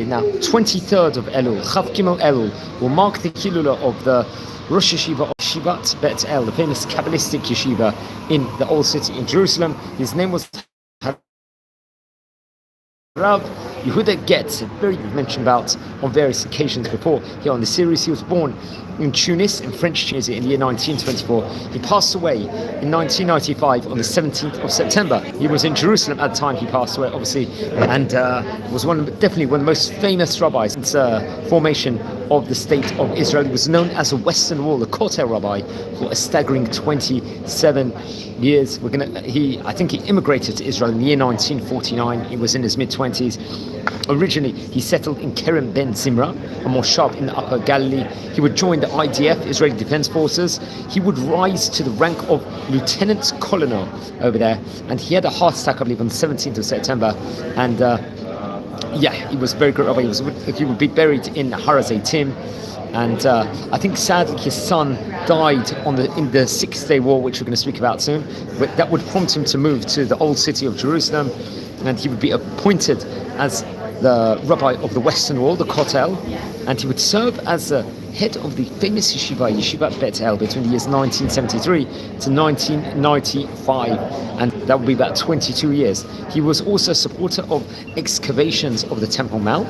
now, 23rd of Elul, Chav Gimel Elul, will mark the Kilula of the Rosh Yeshiva of Yeshivat Bet El, the famous Kabbalistic yeshiva in the Old City in Jerusalem. His name was Rabbi Yehudah Getz, very mentioned about on various occasions before here on the series. He was born in Tunis, in French Tunisia, in the year 1924. He passed away in 1995 on the 17th of September. He was in Jerusalem at the time he passed away, obviously, and was definitely one of the most famous rabbis since formation of the State of Israel. He was known as a Western Wall, the Kotel rabbi, for a staggering 27 years. I think he immigrated to Israel in the year 1949. He was in his mid-20s. Originally, he settled in Kerem Ben Zimra, a moshav in the Upper Galilee. He would join the IDF, Israeli Defense Forces. He would rise to the rank of Lieutenant Colonel over there, and he had a heart attack, I believe, on the 17th of September. And he was a very great rabbi. He would be buried in Har HaZeitim. And I think sadly his son died in the Six-Day War, which we're going to speak about soon. But that would prompt him to move to the old city of Jerusalem, and he would be appointed as the rabbi of the Western Wall, the Kotel, and he would serve as the head of the famous yeshiva, Yeshivat Bet El, between the years 1973 to 1995, and that would be about 22 years. He was also a supporter of excavations of the Temple Mount,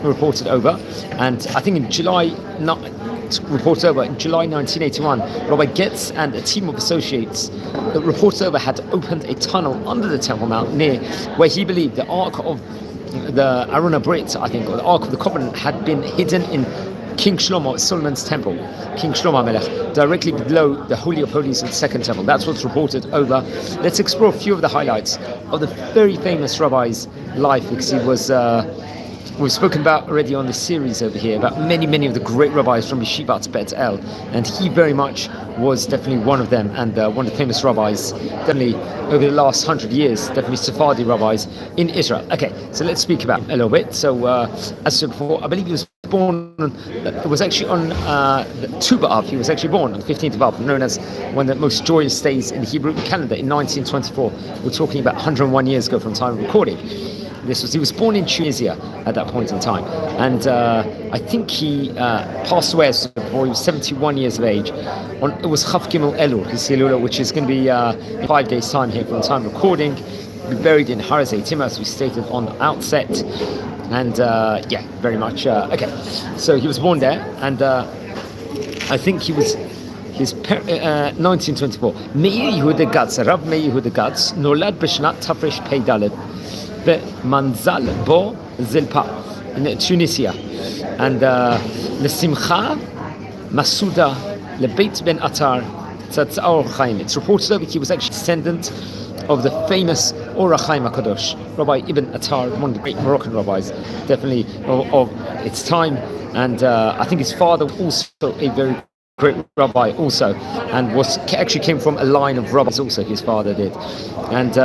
reported over, and I think in July 1981, Rabbi Getz and a team of associates reported over had opened a tunnel under the Temple Mount near where he believed the Ark of the Aruna Brit, I think, or the Ark of the Covenant, had been hidden in King Shlomo, Solomon's temple, King Shlomo Melech, directly below the Holy of Holies of the Second Temple. That's what's reported over. Let's explore a few of the highlights of the very famous rabbi's life, because he was we've spoken about already on the series over here about many of the great rabbis from Yeshivat Bet El, and he very much was definitely one of them, and one of the famous rabbis, definitely over the last 100 years, definitely Sephardi rabbis in Israel. Okay, so let's speak about him a little bit. So, as I said before, I believe he was born, it was actually on Tu B'Av, he was actually born on the 15th of Av, known as one of the most joyous days in the Hebrew calendar, in 1924. We're talking about 101 years ago from time of recording. He was born in Tunisia at that point in time, and I think he passed away before he was 71 years of age. It was Chav Gimel Elul, his Hilula, which is going to be in 5 days' time here from time recording. He'll be buried in Har HaZeitim, as we stated on the outset, and very much. Okay, so he was born there, and I think he was. 1924. Meir Yehudah Getz, Rabbi Meir Yehudah Getz, נולד בשנת תרפ"ד. Manzal Bo Zilpa in Tunisia, and L'Simcha Masuda Lebeit Ben Atar Tzatzaor Chaim. It's reported that he was actually descendant of the famous Or HaChaim HaKadosh, Rabbi Ibn Attar, one of the great Moroccan rabbis, definitely of its time, and I think his father was also a very great rabbi also, and actually came from a line of rabbis also, his father did, and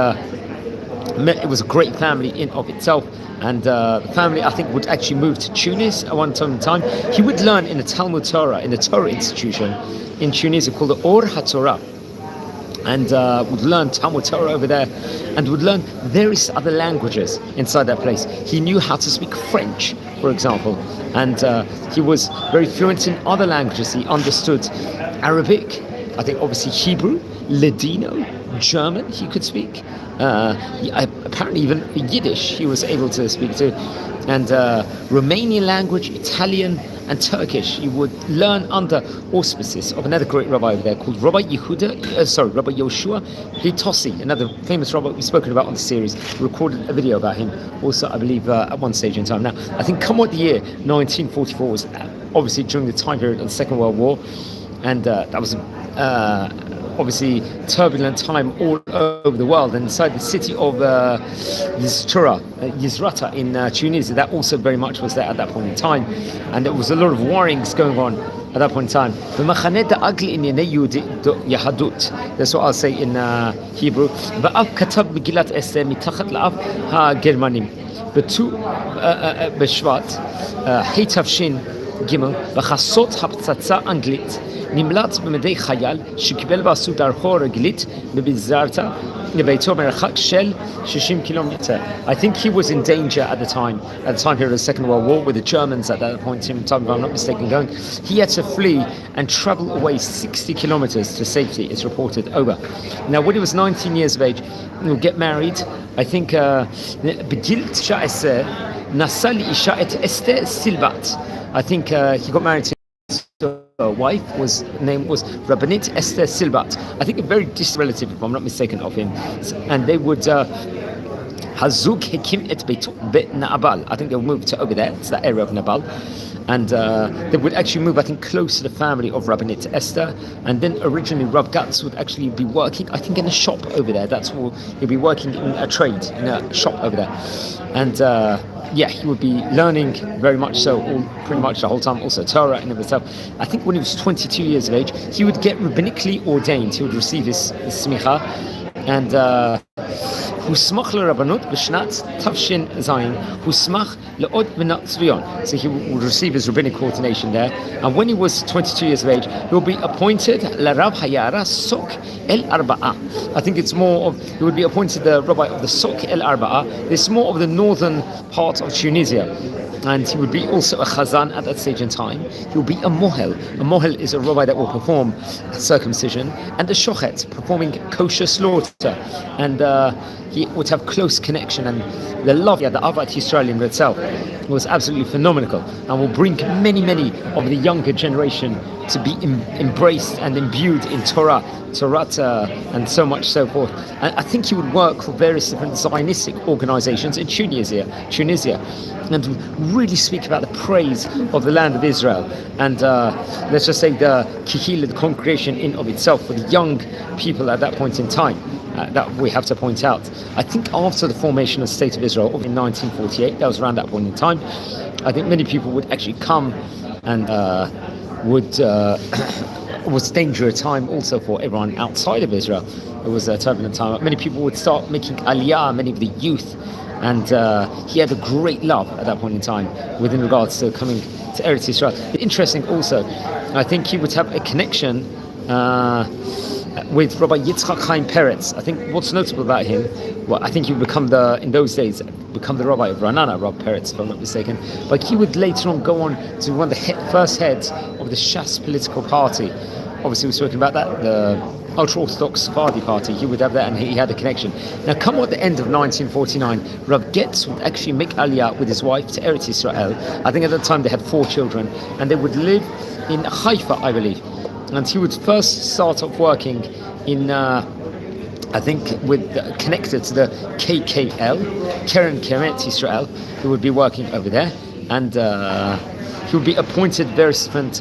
it was a great family in of itself, and the family, I think, would actually move to Tunis at one time. He would learn in the Talmud Torah, in the Torah institution in Tunisia called the Or HaTorah, and would learn Talmud Torah over there, and would learn various other languages inside that place. He knew how to speak French, for example, and he was very fluent in other languages. He understood Arabic, I think obviously Hebrew, Ladino, German he could speak, apparently even Yiddish he was able to speak to, and Romanian language, Italian and Turkish he would learn under auspices of another great rabbi over there called Rabbi Yehudah Meir, another famous rabbi we've spoken about on the series. We recorded a video about him also, I believe, at one stage in time. Now, I think come what the year 1944 was obviously during the time period of the Second World War, and that was obviously turbulent time all over the world, and inside the city of Yizrata in Tunisia, that also very much was there at that point in time, and there was a lot of warrings going on at that point in time. That's what I'll say in Hebrew. בשבט, התש"ג, בחסות הפצצה אנגלית נמלט במדי חייל שקיבל בעשו דרכו רגלית בביזרתא לביתו מרחק של 60 קילומטר. I think he was in danger at the time period of the Second World War with the Germans at that point in time, if I'm not mistaken, going. He had to flee and travel away 60 kilometers to safety, it's reported, over. Now, when he was 19 years of age, he'll get married. I think בגיל 19 נשא לאישה את אסתר סילבת. I think he got married to her wife, name was Rabbinit Esther Silbat. I think a very distant relative, if I'm not mistaken, of him. And they would Hazuk Hekim et Bet Nabal. I think they would move to over there, it's that area of Nabal. And they would actually move, I think, close to the family of Rabbinit Esther. And then originally Rav Getz would actually be working, I think, in a shop over there. That's where he'd be working in a trade, in a shop over there. And he would be learning very much so, pretty much the whole time, also Torah in of itself. I think when he was 22 years of age, he would get rabbinically ordained. He would receive his smicha. And הוסמך לרבנות בשנת תש"ז, הוסמך לעוד בנת ציון. So he would receive his rabbinic ordination there. And when he was 22 years of age, he would be appointed לרב היערה סוק אל ארבעה. I think it's more of, he would be appointed the rabbi of the Sok El Arba'a. It's more of the northern part of Tunisia. And he would be also a chazan at that stage in time. He would be a mohel. A mohel is a rabbi that will perform circumcision, and a shochet, performing kosher slaughter. And he would have close connection, and the love, the Avat Yisrael in itself was absolutely phenomenal, and will bring many of the younger generation to be embraced and imbued in Torah, and so much so forth. And I think he would work for various different Zionistic organizations in Tunisia, and really speak about the praise of the land of Israel. And let's just say the kihila, the congregation in of itself, for the young people at that point in time, that we have to point out. I think after the formation of the State of Israel in 1948, that was around that point in time, I think many people would actually come and was a dangerous time also for everyone outside of Israel. It was a turbulent time. Many people would start making aliyah, many of the youth, and he had a great love at that point in time within regards to coming to Eretz Yisrael. Interesting also, I think he would have a connection with Rabbi Yitzchak Chaim Peretz. I think what's notable about him, I think he would in those days, become the rabbi of Ranana, Rabbi Peretz, if I'm not mistaken. But he would later on go on to one of the first heads of the Shas political party. Obviously, we're talking about that, the ultra-Orthodox Sephardi party. He would have that, and he had a connection. Now, come at the end of 1949, Rav Getz would actually make aliyah with his wife to Eretz Yisrael. I think at that time they had 4 children, and they would live in Haifa, I believe. And he would first start off working in, I think, connected to the KKL, Keren Keret Yisrael. He would be working over there, and he would be appointed various different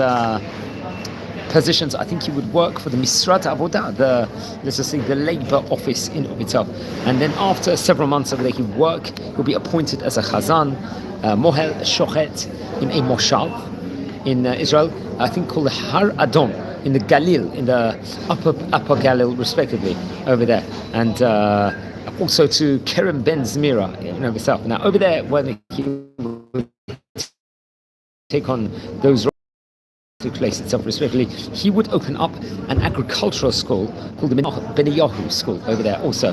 positions. I think he would work for the Misrat Avodah, the labor office in of itself. And then after several months over there, he would be appointed as a chazan, mohel, shochet, in a moshav in Israel, I think called the Har Adom, in the Galil, in the upper Galil, respectively, over there. And also to Kerem Ben Zmira in of itself. Now, over there, when he would take on those place itself respectively, he would open up an agricultural school called the Beniyahu school over there also,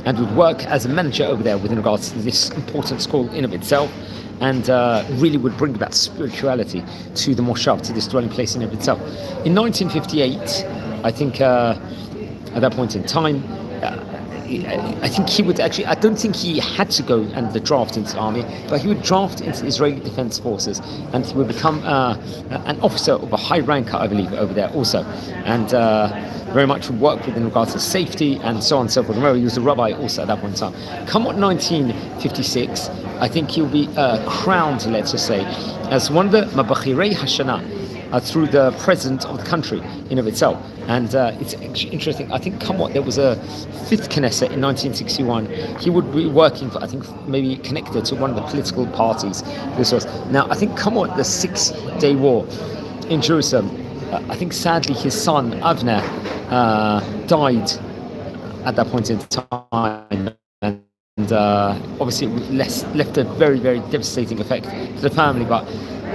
and would work as a manager over there within regards to this important school in of itself, and really would bring about spirituality to the moshav, to this dwelling place in of itself. In 1958, I think at that point in time, I think he would actually, I don't think he had to go and the draft into the army, but he would draft into the Israeli Defense Forces, and he would become an officer of a high rank, I believe, over there also, and very much would work with in regards to safety and so on and so forth. Remember, he was a rabbi also at that point in time. Come what 1956, I think he'll be crowned, let's just say, as one of the Mabachirei Hashanah, through the president of the country in of itself. And it's actually interesting, I think there was a 5th Knesset in 1961. He would be working for, I think, maybe connected to one of the political parties. This was, now I think the 6-day war in Jerusalem, I think sadly his son Avner died at that point in time, and obviously it left a very, very devastating effect to the family, but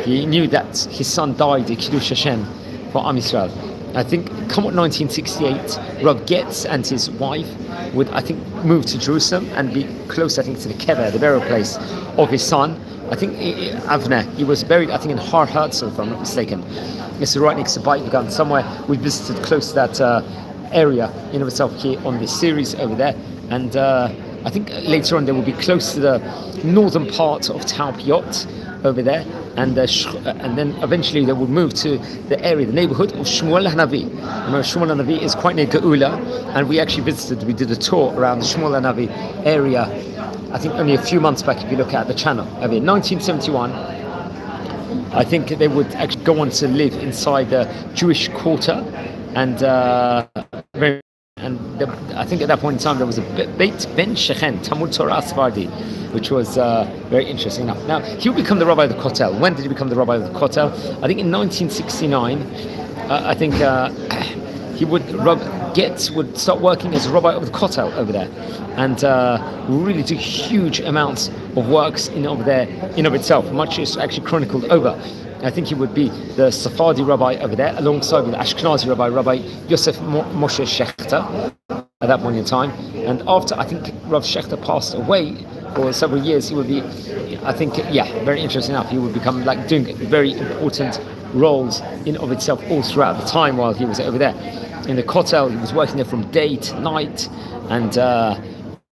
he knew that his son died in Kiddush Hashem for Am Yisrael. I think, come 1968, Rabbi Getz and his wife would, I think, move to Jerusalem and be close, I think, to the kever, the burial place of his son. I think Avner, he was buried, I think, in Har Herzl, if I'm not mistaken. It's right next to Beit Began, somewhere we visited close to that area in of itself here on this series over there. And I think later on they will be close to the northern part of Talpiot over there, and then eventually they will move to the area, the neighborhood of Shmuel HaNavi. Remember, Shmuel HaNavi is quite near Geula, and we actually we did a tour around the Shmuel HaNavi area, I think only a few months back if you look at the channel. Over in 1971, I think they would actually go on to live inside the Jewish quarter, and I think at that point in time there was a Beit Ben Shechen, Talmud Torah Sephardi, which was very interesting. Now, he would become the rabbi of the Kotel. When did he become the rabbi of the Kotel? I think in 1969, I think Getz would start working as a rabbi of the Kotel over there, and really do huge amounts of works over there in of itself. Much is actually chronicled over. I think he would be the Sephardi rabbi over there, alongside with the Ashkenazi rabbi, Rabbi Yosef Moshe Shechter, at that point in time. And after, I think, Rav Shechter passed away for several years, he would be, I think, very interesting enough, he would become like doing very important roles in of itself all throughout the time while he was over there. In the Kotel, he was working there from day to night, and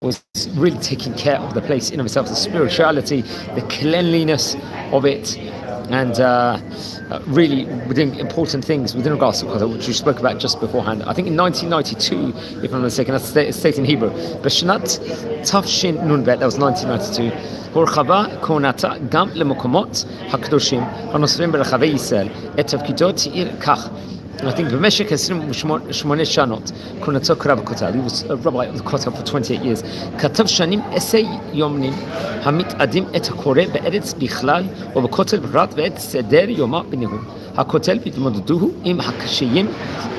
was really taking care of the place in of itself, the spirituality, the cleanliness of it, and really doing important things within regards to Kotel, which we spoke about just beforehand. I think in 1992, if I'm not mistaken, that's stated in Hebrew. B'shnat Tafshin Nunbet, that was 1992. הורחבה כהונתה גם למקומות הקדושים הנוספים ברחבי ישראל. את תפקידו תיאר כך. I think במשך 28 שנות כהונתו כרב הכותל. He was a rabbi of the Kotel for 28 years. כתב שנים יומנים המתעדים את הקורא בארץ בכלל ובכותל בפרט ואת סדר יומה בניהול. הכותל בהתמודדות עם הקשיים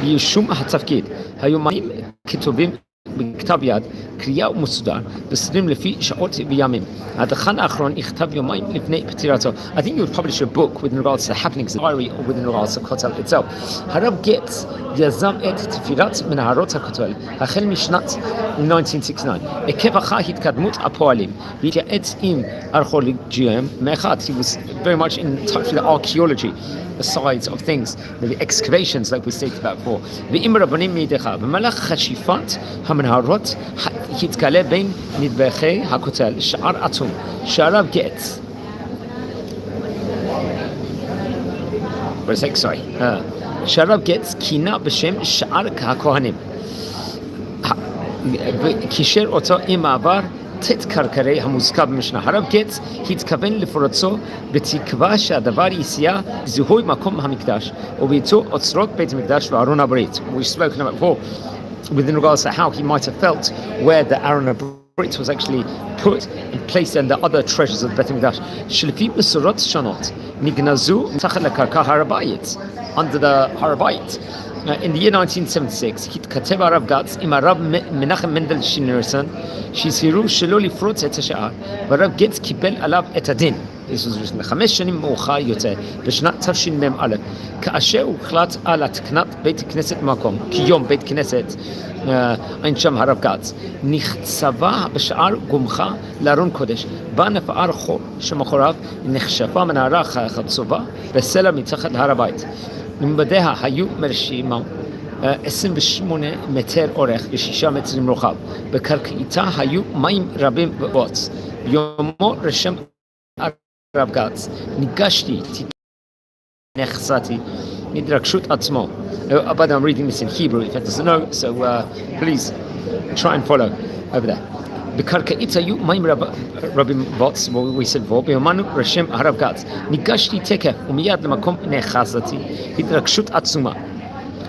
ביישום התפקיד. היומיים כתובים בכתב יד, קריאה ומסודר, בסדרים לפי שעות וימים. הדחן האחרון יכתב יומיים לפני פטירתו. I think you would publish a book with regards to the happenings of the diary or with regards to Kotel itself. הרב גץ יזם את תפירת מנהרות הכותל החל משנת 1969. עקב אחר התקדמות הפועלים והתייעץ עם ארכיאולוגים מאחד. He was very much in touch with the archaeology, the sides of things, the excavations like we stated about before. ועם רבנים מידיך, במהלך חשיפת המנהרות התגלה בין נדבכי הכותל שער עצום, שהרב גץ. שהרב גץ כינה בשם שער הכהנים. וקישר אותו עם מעבר תת קרקרי המוזכר במשנה. הרב גץ התכוון לפורצו בתקווה שהדבר יסייע זיהוי מקום המקדש וביצוע אוצרות בית המקדש וארון הברית. We've spoken about before within regards to how he might have felt where the Aron HaBrit was actually put and placed in the other treasures of the Beit HaMikdash. שלפי מסורות שונות נגנזו מתחת לקרקע הר הבית, under the Har HaBayit. In the year 1976, התכתב הרב גץ עם הרב מנחם מנדל שנירסון שהזהירו שלא לפרוץ את השער, והרב גץ קיבל עליו את הדין. This was written 5 שנים מאוחר יותר, בשנת תשמ"א, כאשר הוחלט על התקנת בית כנסת במקום, כיום בית כנסת, אין שם הרב גץ, נחצבה בשער גומחה לארון קודש, בה נפער חור שמאחוריו נחשפה מנהרה חצובה בסלע מתחת להר הבית. ממדיה היו מרשימה 28 מטר אורך ו6 מטרים רוחב. בקרקעיתה היו מים רבים ובוץ. ביומו רשם הרב גץ, ניגשתי, נחשתי, התרגשות עצמו. But I'm reading this in Hebrew if it doesn't know, so please try and follow over there. בקרקעית היו מים רבים בוץ, we said בו, ביומנו רשם הרב גץ. ניגשתי תקף ומיד למקום נחשתי, התרגשות עצומה.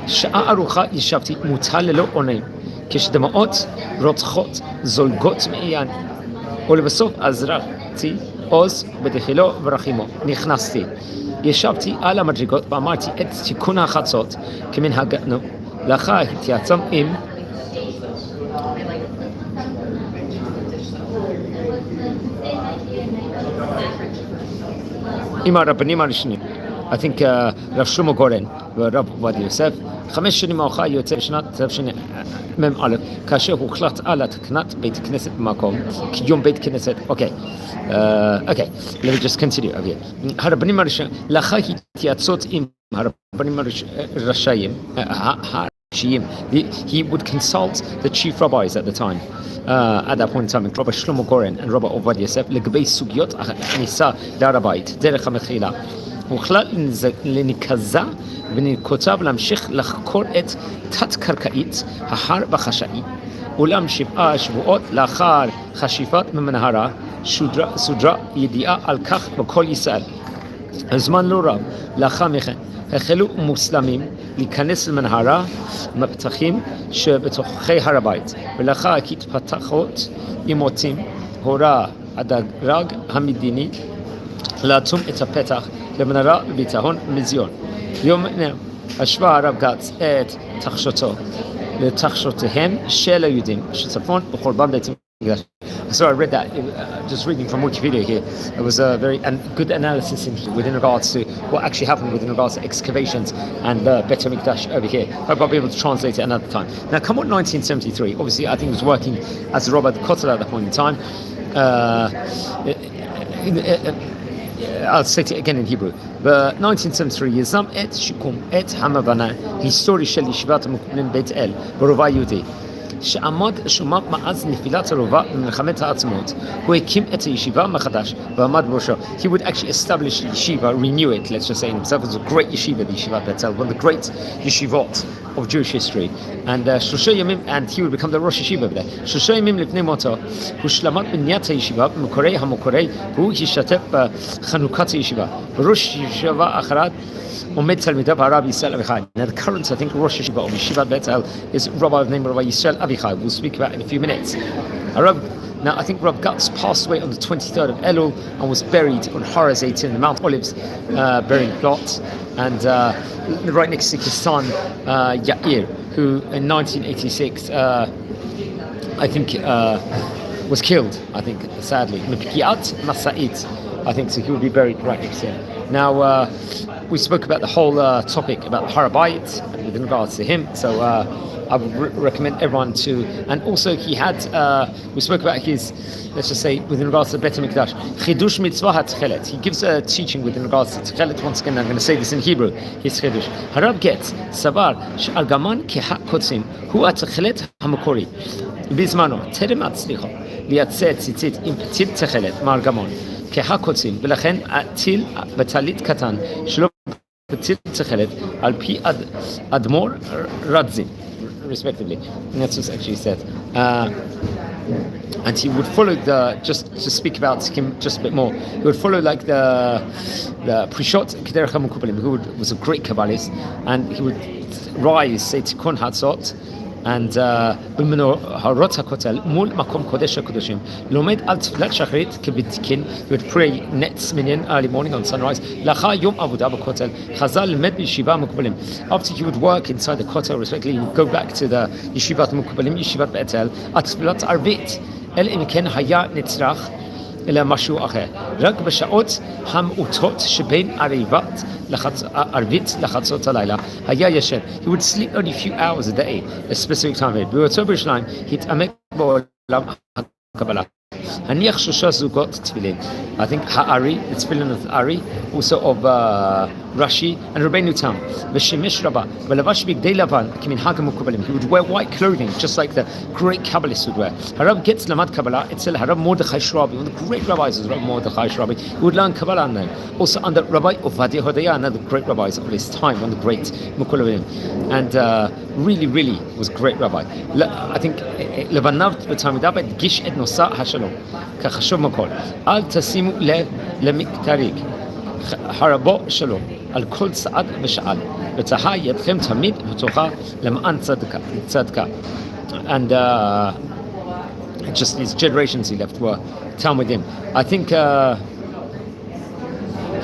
שעה ארוכה ישבתי מוטל ללא עונאים, כשדמעות רוצחות זולגות מעיין, ולבסוף עזרתי עוז בדחילו ורחימו. נכנסתי, ישבתי על המדרגות ואמרתי את תיקון החצות כמנהגנו. לאחר התייעצתי עם הרבנים הראשונים. I think Rav Shlomo Goren ורב עובדיה יוסף. 5 שנים מאוחר יוצא בשנת תשמ"א, כאשר הוחלט על התקנת בית כנסת במקום, קיום בית כנסת. אוקיי, let me just continue over here. הרבנים הראשיים, לאחר התייעצות עם הרבנים הראשיים, he would consult the chief rabbis at the time. At that point in time, Rabbi Shlomo Goren and Rabbi Ovadia Yosef, לגבי סוגיות הכניסה להר הבית, דרך המחילה. הוחלט לנקזה ונקוצב להמשיך לחקור את תת-קרקעית ההר בחשאי, אולם 7 שבועות לאחר חשיפת ממנהרה סודרה ידיעה על כך בכל ישראל. הזמן לא רב לאחר מכן החלו מוסלמים להיכנס למנהרה מפתחים שבתוככי הר הבית, ולאחר התפתחות עימותים הורה הדרג המדיני לאטום את הפתח למנהרה לביטחון מזיון. יום השווה הרב גץ את לתחשותיהם של היהודים שצפון בחורבן בית המקדש. So I read that, just reading from Wikipedia here, it was a very good analysis within regards to what actually happened within regards to excavations and Beit HaMikdash over here. Hope I'll be able to translate it another time. Now come on 1973, obviously I think he was working as a rabbi at the Kotel at that point in time. I'll say it again in Hebrew. ב-1973 יזם את שיקום, את המבנה היסטורי של ישיבת המקובלים בית אל ברובע יהודי. שעמד שומע מאז נפילת הרובע במלחמת העצמאות. הוא הקים את הישיבה מחדש ועמד בראשו. He would actually establish yeshiva, renew it, let's just say in himself. It was a great yeshiva, the yeshivat itself, one of the great yeshivot of Jewish history. And and he would become the Rosh Yeshiva there. 3 ימים לפני מותו, הושלמת בניית הישיבה במקורי המקורי, והוא השתתף בחנוכת הישיבה. בראש ישיבה אחרת עומד תלמידיו הרב ישראל אביחי. Now the current, I think, Rosh Yeshiva of Yeshivat Betel is Rabbi named Rabbi Yisrael Avichai. We'll speak about in a few minutes. Now I think Rav Getz passed away on the 23rd of Elul and was buried on Har HaZeitin in the Mount Olives burying plot. And right next to his son Yair, who in 1986 I think was killed, I think, sadly. Mipkiat Masa'it, I think, so he will be buried right next to him. Now we spoke about the whole topic about Har HaBayit with regards to him, so I would recommend everyone to, and also he had, we spoke about his, let's just say, with regards to the Beit HaMikdash, Chidush Mitzvah HaTchelet. He gives a teaching with regards to Tchelet. Once again, I'm going to say this in Hebrew, his Chidush. Harav Getz, Savar, She'argaman Keha-Kotzim, Hu HaTchelet HaMakori. בזמנו, טרם הצליחו לייצא ציצית עם פתיל תכלת מארגמון כהקוצים, ולכן הטיל בטלית קטן שלא פתיל תכלת על פי אדמו"ר רדזין, respectively. And that's what actually said. And he would follow just to speak about him just a bit more, he would follow like the Prishot Kederach HaMekubbalim, who was a great Kabbalist, and he would rise, say Tikkun Hatzot, and במנהרות הכותל מול מקום קודש הקדושים לומד על תפילת שחרית כבתיקין. He would pray next minyan early morning on sunrise. לאחר יום עבודה בכותל חזר ללמד בישיבה המקובלים. After he would work inside the kotel, respectively, he would go back to the ישיבת המקובלים, ישיבת בית-אל, על תפילת ערבית, אלא אם כן היה נצרך אלא משהו אחר. רק בשעות המעוטות שבין ערבית לחצות הלילה היה ישן. He would sleep only a few hours a day, a specific time period. באותו בירושלים התעמק בעולם הקבלה. הניח 3 זוגות תפילין. I think Ha'ari, the tefillin of Ari, also of Rashi and Rabbeinu Tam. ושימש רבה, ולבש בגדי לבן כמנהג המקובלים. He would wear white clothing, just like the great Kabbalists would wear. הרב גץ למד קבלה אצל הרב מרדכי שרבי, one of the great rabbis was Rabbi Mordechai Shrabi. He would learn Kabbalah on them. Also under Rabbi Yehudah, another great rabbis of his time, one of the great Mukulavim. And really was a great rabbi. I think לבניו בתלמידיו הדגיש את נושא השלום כחשוב מכל. אל תשימו לב למקטריג הרבו שלום על כל צעד ושעל ותהה ידכם תמיד פתוחה למען צדקה. And just his generations he left were Talmudim. I think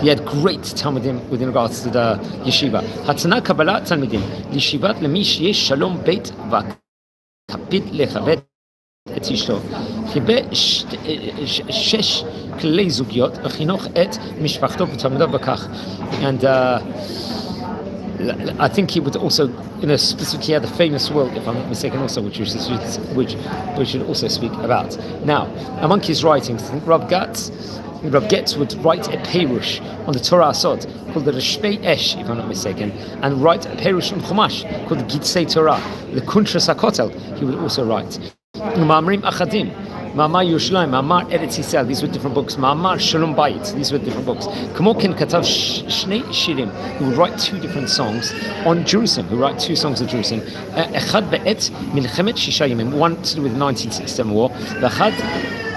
he had great Talmudim with regards to the yeshiva. התנה קבלה תלמידים לישיבת למי שיש שלום בית והקפיד לכבד את אשתו. חיבה 6 כללי זוגיות וחינוך את משפחתו ותלמידיו בכך. And I think he would also, specifically had the famous will, if I'm not mistaken, also which we should also speak about. Now, among his writings, I think Rabbi Getz would write a perush on the Torah Asod called the Reshpei Esh, if I'm not mistaken, and write a perush on Chumash called the Gitzei Torah, the Kuntras HaKotel. He would also write Ma'amrim Achadim, Ma'amar Yerushalayim, Ma'amar Eretz Yisrael. These were different books. Ma'amar Shalom Bayit. These were different books. Kamokin Katav Shnei Shirim. He would write two different songs on Jerusalem. He would write two songs of Jerusalem. Echad Be'et Milchemet Shisha Yamim. One to do with the 1967 war. Echad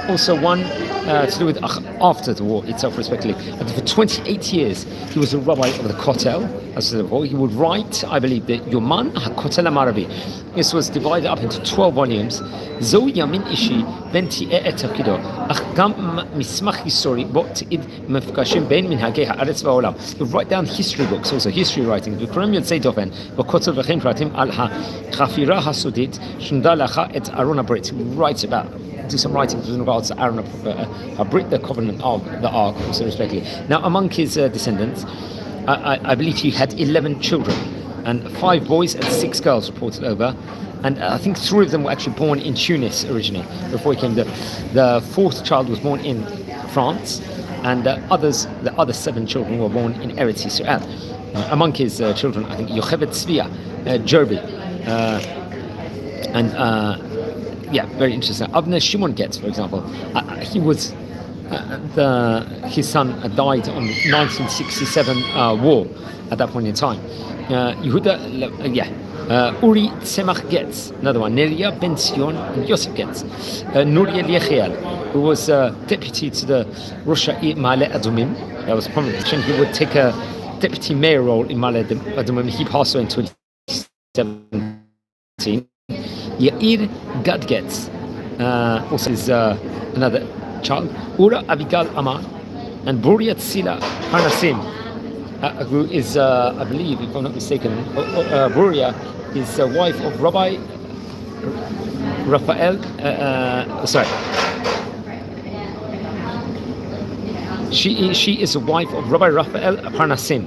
also one to do with after the war itself, respectively. And for 28 years, he was a rabbi of the Kotel. As I said before, he would write, I believe, the Yoman HaKotel HaMa'arvi. This was divided up into 12 volumes. Zo Yamin Ishi Ben Ti'e Et Takido. Ach Gam Mismach Histori Bo T'id Mefkashim Ben Minhagei Ha'aretz Va'olam. He would write down history books, also history writing. V'Kurem Yotzei Dofen V'Kotel V'Chem Pratim Al HaChafira HaSudit Shunda Lacha Et Aron HaBrit. He would write about, do some writings with regards to Aaron HaBrit, the covenant of the Ark, also respectively. Now, among his descendants, I believe he had 11 children, and 5 boys and 6 girls reported over, and I think 3 of them were actually born in Tunis originally, before he came. The 4th child was born in France, and the other 7 children were born in Eretz Yisrael. Among his children, I think Yocheved Tzvia, Jerby, and very interesting. Avner Shimon Getz, for example, he was his son died on the 1967 war at that point in time. Yehudah, Uri Tzemach Getz, another one. Neria Ben Sion and Yosef Getz. Nuri Yechiel, who was deputy to the Rosh Ma'ale Adumim. That was prominent. He would take a deputy mayor role in Ma'ale Adumim. He passed away in 2017. Yair Gad Getz, also is another child. Ura Abigal Amar and Buria Tzila Parnasim, who is, I believe, if I'm not mistaken, Buria is the wife of Rabbi Raphael. She is the wife of Rabbi Raphael Parnasim.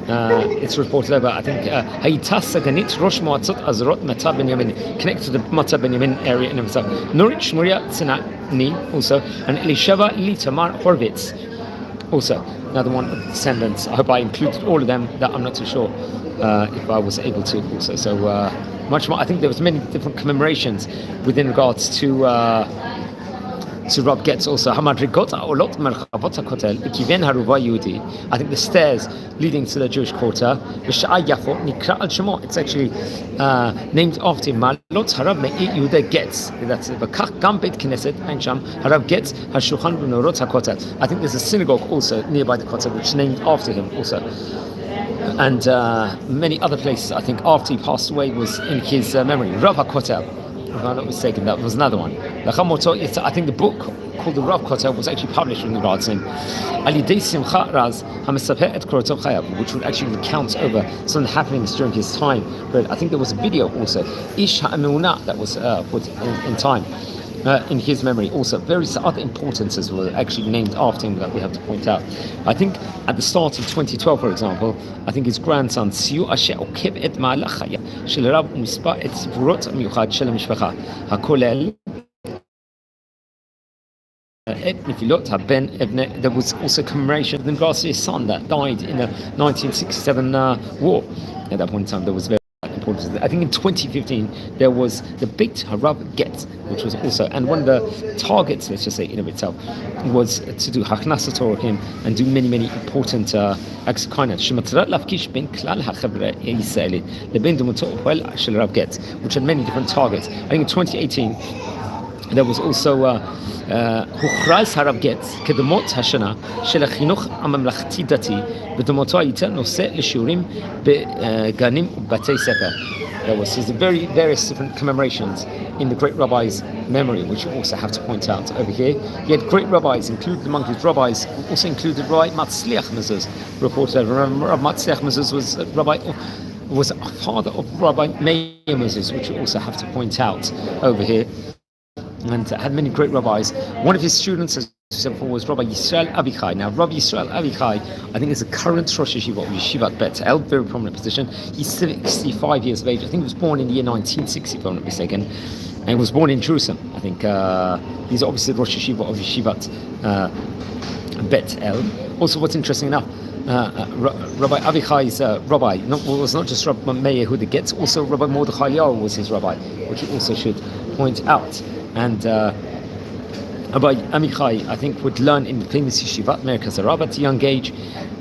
It's reported over, I think, Hayita Saganit Rosh Moatzot Azrot Mata Benyamin, connected to the Mata Benyamin area in himself. Nurit Shmuria Tzenani also, and Elisheva Litamar Horvitz also, another one of the descendants. I hope I included all of them. That I'm not too sure if I was able to also. So much more. I think there was many different commemorations within regards to Rabbi Getz also. I think the stairs leading to the Jewish quarter, it's actually named after him. Harav Meir Yehudah Getz. That's it. I think there's a synagogue also nearby the Kotel which is named after him also. And many other places, I think, after he passed away was in his memory. Rav HaKotel, if I'm not mistaken, that was another one. I think the book called the Rav Kotel was actually published in regards to him, which would actually recount over some of the happenings during his time. But I think there was a video also, Ish HaEmunah, that was put in time in his memory. Also, various other importances were actually named after him that we have to point out. I think at the start of 2012, for example, I think his grandson Siu Asher Okeb Et Ma'alachaya Shel Rab Umispa Et Sivurot Miyuchad Shel HaMishpacha HaKolel Et Nifilot HaBen Evne. There was also commemoration of his son that died in the 1967 war. At that point in time, there was very important. I think in 2015 there was the Beit Harav Getz, which was also, and one of the targets, let's just say in of itself, was to do Hachnasa Torah him and do many important acts of kindness. Shematrat Lafkish Ben Klal HaChavra Yisraelit Leben Demoto Poel Shel Rav Getz, which had many different targets. I think in 2018 there was also הוכרז הרב גץ כדמות השנה של החינוך הממלכתי דתי, ודמותו הייתה נושא לשיעורים בגנים ובתי ספר. There was various different commemorations in the great rabbi's memory, which you also have to point out over here. He had great rabbis, included among his rabbis, also included Rabbi Matzliach Mezuz, reported. Remember, Rabbi Matzliach Mezuz was a father of Rabbi Meir Mezuz, which you also have to point out over here. And had many great rabbis. One of his students as 274 was Rabbi Yisrael Avichai. Now, Rabbi Yisrael Avichai, I think, is the current Rosh Yeshiva of Yeshivat Bet El, very prominent position. He's 65 years of age. I think he was born in the year 1960, if I'm not mistaken. And he was born in Jerusalem. I think he's obviously the Rosh Yeshiva of Yeshivat Bet El. Also, what's interesting enough, Rabbi Avichai's rabbi was not just Rabbi Meir Yehudah Getz, also Rabbi Mordechai Eliyahu was his rabbi, which he also should point out. And Rabbi Amichai, I think, would learn in the famous Yeshivat Meir Getz at a young age,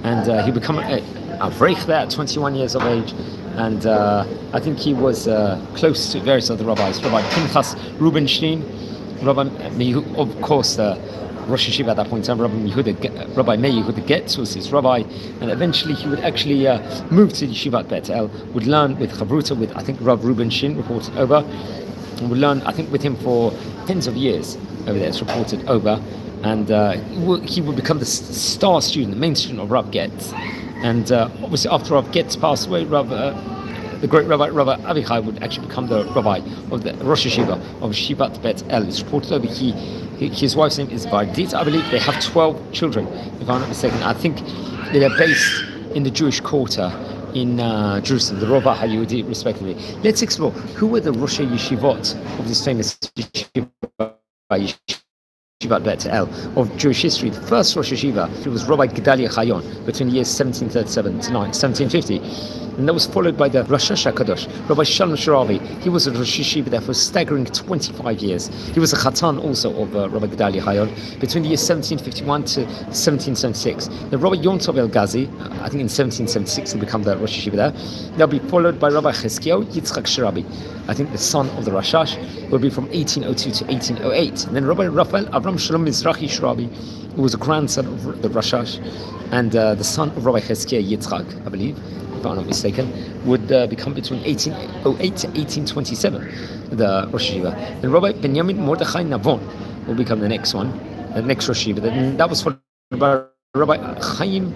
and he became a Avrech there at 21 years of age, and I think he was close to various other rabbis, Rabbi Pinchas Rubenstein, of course, Rosh Yeshiva at that point in time, Rabbi Meir Yehudah Getz was his rabbi, and eventually he would actually move to Yeshivat Bet El, would learn with Chavruta, with I think Rav Rubenstein, reported over, and would learn I think with him for tens of years over there, it's reported over, and he would become the star student, the main student of Rav Getz, and obviously after Rav Getz passed away, the great Rabbi Avichai would actually become the rabbi of the Rosh Yeshiva of Yeshivat Bet El. It's reported over his wife's name is Vardit. I believe they have 12 children, if I'm not mistaken. I think they're based in the Jewish quarter in Jerusalem, the Rova HaYehudi, respectively. Let's explore who were the Rosh Yeshivot of this famous Yeshiva, Yeshivat Bet El, of Jewish history. The first Rosh Yeshiva, it was Rabbi Gedalia Chayon, between the years 1737 to 1750. And that was followed by the Rosh HaKadosh, Rabbi Shalom Sharavi. He was a Rosh Yeshiva there for a staggering 25 years. He was a Chatan also of Rabbi Gedalia Chayon between the years 1751 to 1776. The Rabbi Yom Tov El Ghazi, I think in 1776 will become the Rosh Yeshiva there. They'll be followed by Rabbi Chizkiyahu Yitzchak Sharabi, I think the son of the Rashash, will be from 1802 to 1808. And then Rabbi Raphael Avram Shalom Mizrahi Sharabi, who was a grandson of the Rashash, and the son of Rabbi Chizkiyahu Yitzchak, I believe, if I'm not mistaken, would become between 1808 to 1827, the Rosh Yeshiva. Then Rabbi Benjamin Mordechai Navon will become the next one, the next Rosh Yeshiva. Then that was followed by Rabbi Chaim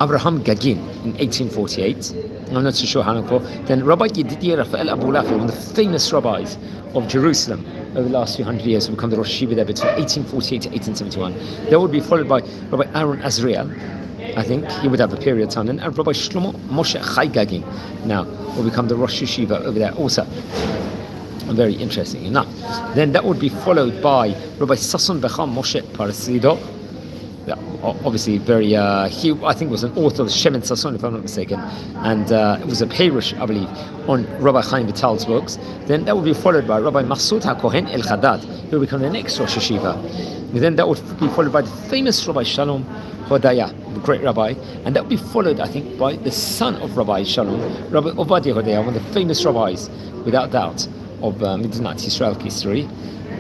Abraham Gagin in 1848. I'm not so sure how long for. Then Rabbi Yedidiah Raphael Abulafia, one of the famous rabbis of Jerusalem over the last few hundred years, will become the Rosh Yeshiva there between 1848 to 1871. That would be followed by Rabbi Aaron Azriel. I think he would have a period of time, and Rabbi Shlomo Moshe Chai Gagin now will become the Rosh Yeshiva over there also. Very interesting enough. Then that would be followed by Rabbi Sasson Becham Moshe Parasido. Yeah, obviously very, he I think was an author of Shemin Sasson, if I'm not mistaken, and it was a Perush, I believe, on Rabbi Chaim Vital's books. Then that would be followed by Rabbi Masud HaKohen El Haddad, who will become the next Rosh Yeshiva. And then that would be followed by the famous Rabbi Shalom Hodaya, the great rabbi, and that would be followed, I think, by the son of Rabbi Shalom, Rabbi Ovadia Hodaya, one of the famous rabbis, without doubt, of Medinat Yisrael history.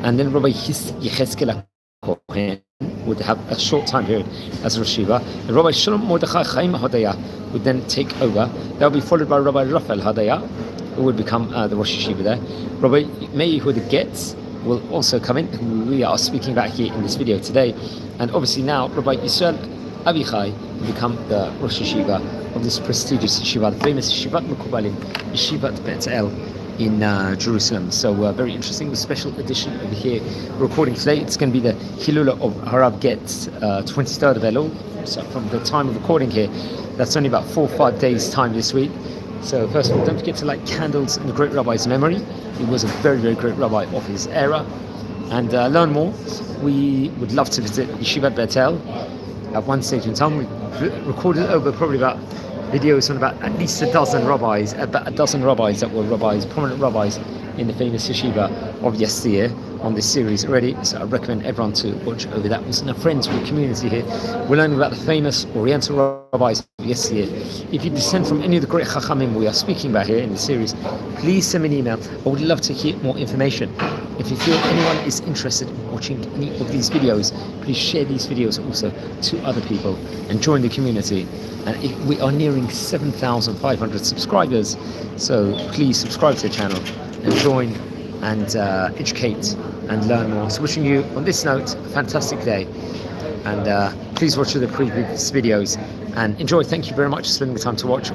And then Rabbi Yechezkel HaKohen would have a short time period as Rosh Yeshiva. And Rabbi Shalom Mordechai Chaim Hodaya would then take over. That would be followed by Rabbi Raphael Hodaya, who would become the Rosh Yeshiva there. Rabbi Meir Yehudah Getz will also come in, who we are speaking about here in this video today. And obviously now Rabbi Yisrael Avichai will become the Rosh Yeshiva of this prestigious Yeshiva, the famous Yeshivat McCobalim, Yeshivat Bet El in Jerusalem. So very interesting, a special edition over here recording today. It's going to be the Hilula of Harav Getz, 23rd of Elul. So from the time of recording here, that's only about 4 or 5 days time this week. So first of all, don't forget to light candles in the great rabbi's memory. He was a very, very great rabbi of his era. And learn more. We would love to visit Yeshivat Bet El at one stage in time. We recorded over probably about videos on about at least a dozen rabbis that were rabbis, prominent rabbis in the famous yeshiva of yesteryear on this series already. So I recommend everyone to watch over that. We're our friends with the community here. We're learning about the famous Oriental rabbis of yesteryear. If you descend from any of the great Chachamim we are speaking about here in the series, please send me an email. I would love to hear more information. If you feel anyone is interested in watching any of these videos, please share these videos also to other people and join the community. And we are nearing 7,500 subscribers, so please subscribe to the channel and join and educate and learn more. So wishing you, on this note, a fantastic day, and please watch the previous videos and enjoy. Thank you very much for spending the time to watch.